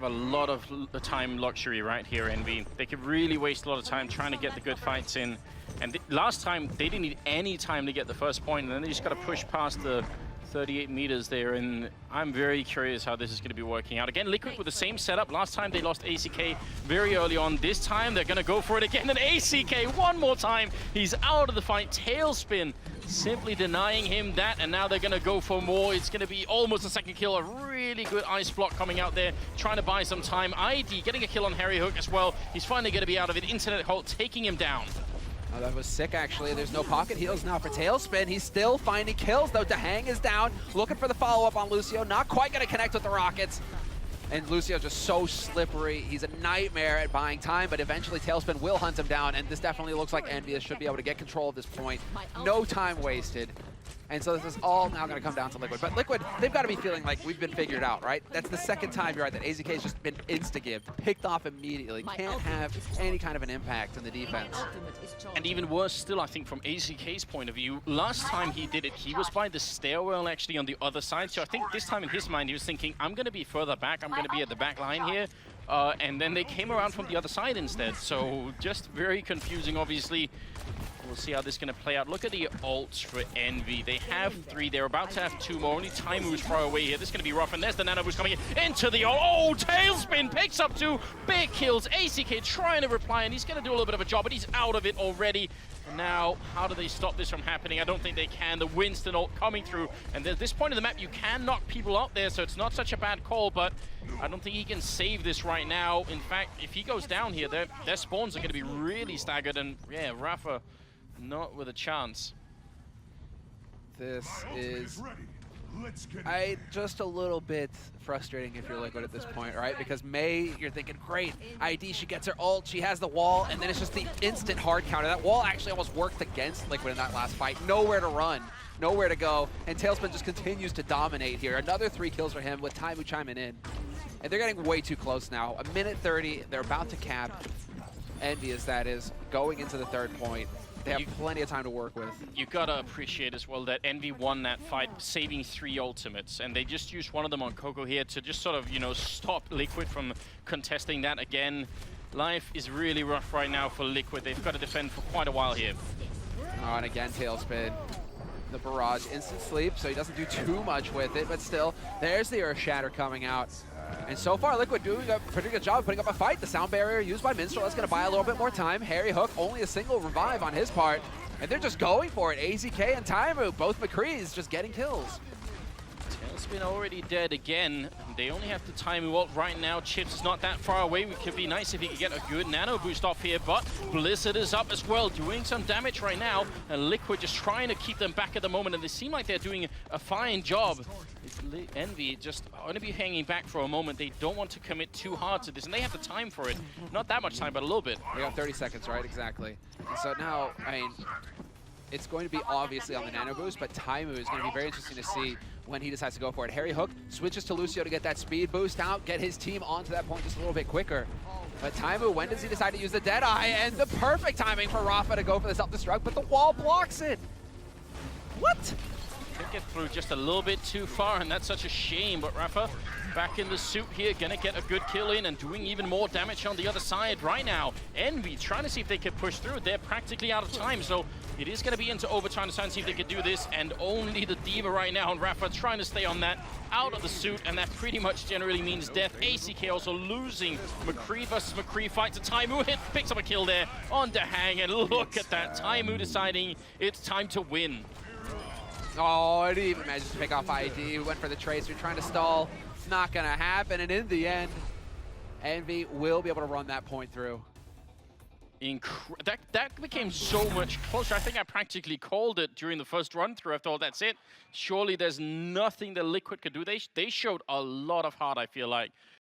[SPEAKER 2] a lot of time luxury right here, EnVy. They could really waste a lot of time trying to get the good fights in. And last time, they didn't need any time to get the first point, and then they just got to push past the 38 meters there, and I'm very curious how this is going to be working out. Again, Liquid with the same setup. Last time they lost ACK very early on. This time they're going to go for it again, and ACK one more time. He's out of the fight. Tailspin simply denying him that, and now they're going to go for more. It's going to be almost a second kill. A really good ice block coming out there, trying to buy some time. ID getting a kill on Harry Hook as well. He's finally going to be out of it. Internet Hulk taking him down.
[SPEAKER 1] Oh, that was sick, actually. There's no pocket heals now for Tailspin. He's still finding kills, though. Dahang is down, looking for the follow-up on Lucio. Not quite going to connect with the Rockets. And Lucio just so slippery. He's a nightmare at buying time, but eventually Tailspin will hunt him down, and this definitely looks like EnVyUs should be able to get control of this point. No time wasted. And so this is all now going to come down to Liquid. But Liquid, they've got to be feeling like we've been figured out, right? That's the second time, you're right, that AZK has just been insta-gived, picked off immediately. Can't have any kind of an impact in the defense.
[SPEAKER 2] And even worse still, I think, from AZK's point of view, last time he did it, he was by the stairwell actually on the other side. So I think this time in his mind, he was thinking, I'm going to be further back. I'm going to be at the back line here. And then they came around from the other side instead. So just very confusing, obviously. We'll see how this is going to play out. Look at the ults for Envy. They have 3. They're about to have 2 more. Only Taimu's far away here. This is going to be rough. And there's the Nano Boost coming into the ult. Oh, Tailspin picks up 2 big kills. ACK trying to reply, and he's going to do a little bit of a job, but he's out of it already. And now, how do they stop this from happening? I don't think they can. The Winston ult coming through. And at this point in the map, you can knock people out there, so it's not such a bad call, but I don't think he can save this right now. In fact, if he goes down here, their spawns are going to be really staggered. And yeah, Rafa not with a chance.
[SPEAKER 1] This is just a little bit frustrating if you're Liquid at this point, right? Because Mei, you're thinking, great, ID, she gets her ult, she has the wall, and then it's just the instant hard counter. That wall actually almost worked against Liquid in that last fight. Nowhere to run, nowhere to go, and Tailspin just continues to dominate here. Another 3 kills for him with Taimu chiming in. And they're getting way too close now. 1:30, they're about to cap. EnVyUs, that is, going into the 3rd point. They have plenty of time to work with.
[SPEAKER 2] You gotta appreciate as well that Envy won that fight, saving 3 ultimates, and they just used one of them on Coco here to just sort of, you know, stop Liquid from contesting that again. Life is really rough right now for Liquid. They've got to defend for quite a while here.
[SPEAKER 1] Oh, and again, Tailspin. The barrage, instant sleep, so he doesn't do too much with it, but still, there's the Earth Shatter coming out. And so far, Liquid doing a pretty good job of putting up a fight. The sound barrier used by Minstrel is going to buy a little bit more time. Harry Hook, only a single revive on his part. And they're just going for it. AZK and Taimu, both McCrees just getting kills.
[SPEAKER 2] Tailspin already dead again. They only have the Taimu ult right now. Chips is not that far away. It could be nice if he could get a good nano boost off here, but Blizzard is up as well, doing some damage right now. And Liquid just trying to keep them back at the moment, and they seem like they're doing a fine job. Envy just going to be hanging back for a moment. They don't want to commit too hard to this, and they have the time for it. Not that much time, but a little bit.
[SPEAKER 1] We got 30 seconds, right? Exactly. And so now, I mean, it's going to be obviously on the nano boost, but Taimu is going to be very interesting to see when he decides to go for it. Harry Hook switches to Lucio to get that speed boost out, get his team onto that point just a little bit quicker. But Taimu, when does he decide to use the Deadeye? And the perfect timing for Rafa to go for the self-destruct, but the wall blocks it. What?
[SPEAKER 2] Could get through just a little bit too far, and that's such a shame. But Rafa back in the suit here, gonna get a good kill in and doing even more damage on the other side right now. Envy trying to see if they can push through. They're practically out of time, so it is gonna be into overtime to try and see if they can do this. And only the Diva right now, and Rafa trying to stay on that, out of the suit, and that pretty much generally means death. ACK also losing. McCree versus McCree fights. Taimu hit, picks up a kill there on Dahang, and look at that. Taimu deciding it's time to win.
[SPEAKER 1] Oh, and he even managed to pick off ID. Went for the tracer, trying to stall. It's not going to happen, and in the end, Envy will be able to run that point through.
[SPEAKER 2] That became so much closer. I think I practically called it during the first run through. I thought, that's it. Surely there's nothing that Liquid could do. They showed a lot of heart, I feel like.